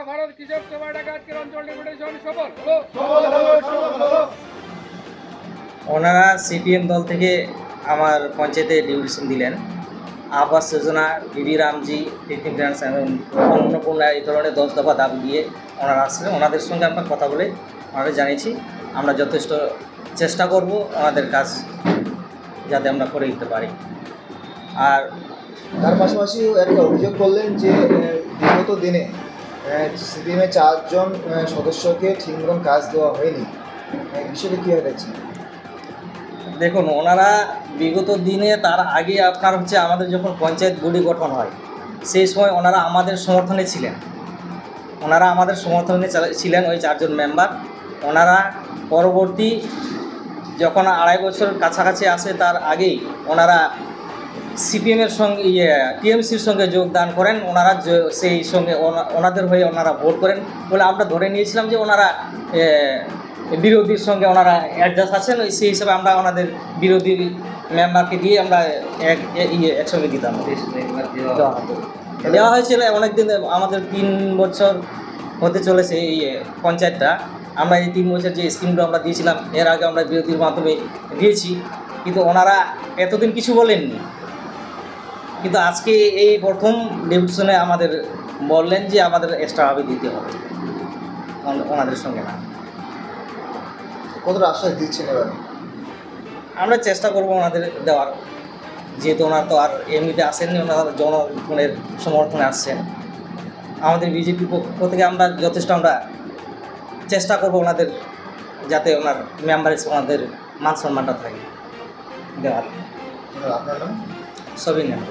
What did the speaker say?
ভারত কৃষক সভা ঢাকা আজকের অঞ্চল ডেপুটেশন সফল ওনারা সিপিএম দল থেকে আমার পঞ্চায়েতে ডিউটিশন দিলেন। আবাস যোজনা, বিবি রামজি, কৃত্রিম গ্রান্টস এবং অন্নপূর্ণা এই ধরনের 10 দফা দাবি দিয়ে ওনারা আসছিলেন। ওনাদের সঙ্গে আমরা কথা বলে ওনারা জানিয়েছি আমরা যথেষ্ট চেষ্টা করব ওনাদের কাজ যাতে আমরা করে দিতে পারি। আর তার পাশাপাশি একটা অভিযোগ করলেন যে বিগত দিনে সিপিএমের 4 জন সদস্যকে ঠিক মতন কাজ দেওয়া হয়নি। বিষয়টা কীভাবে দেখছেন? দেখুন, ওনারা বিগত দিনে তার আগে আপনার হচ্ছে আমাদের যখন পঞ্চায়েত বডি গঠন হয় সেই সময় ওনারা আমাদের সমর্থনে ছিলেন। ছিলেন ওই 4 জন মেম্বার। ওনারা পরবর্তী যখন 2.5 বছর কাছাকাছি আসে তার আগেই ওনারা সিপিএমের সঙ্গে টিএমসির সঙ্গে যোগদান করেন। ওনারা সেই সঙ্গে ওনাদের হয়ে ওনারা ভোট করেন বলে আমরা ধরে নিয়েছিলাম যে ওনারা বিরোধীর সঙ্গে ওনারা অ্যাডজাস্ট আছেন। সেই হিসাবে আমরা ওনাদের বিরোধী মেম্বারকে দিয়ে আমরা একসঙ্গে দিতাম। দেওয়া হয়েছিল অনেকদিন, আমাদের 3 বছর হতে চলেছে এই পঞ্চায়েতটা। আমরা এই 3 বছর যে স্কিমগুলো আমরা দিয়েছিলাম এর আগে আমরা বিরোধীর মাধ্যমে দিয়েছি, কিন্তু ওনারা এতদিন কিছু বলেননি। কিন্তু আজকে এই প্রথম ডেপুটেশনে আমাদের বললেন যে আমাদের এক্সট্রাভাবে দিতে হবে ওনাদের সঙ্গে না। কতটা আশ্বাস দিচ্ছেন এবার? আমরা চেষ্টা করব ওনাদের দেওয়ার, যেহেতু ওনারা তো আর এমনিতে আসেননি, ওনারা জনগণের সমর্থনে আসছেন। আমাদের বিজেপির পক্ষ থেকে আমরা যথেষ্ট চেষ্টা করব ওনাদের যাতে ওনার মেম্বারের ওনাদের মান সম্মানটা থাকে দেওয়ার। আপনার নাম? সবই নেব।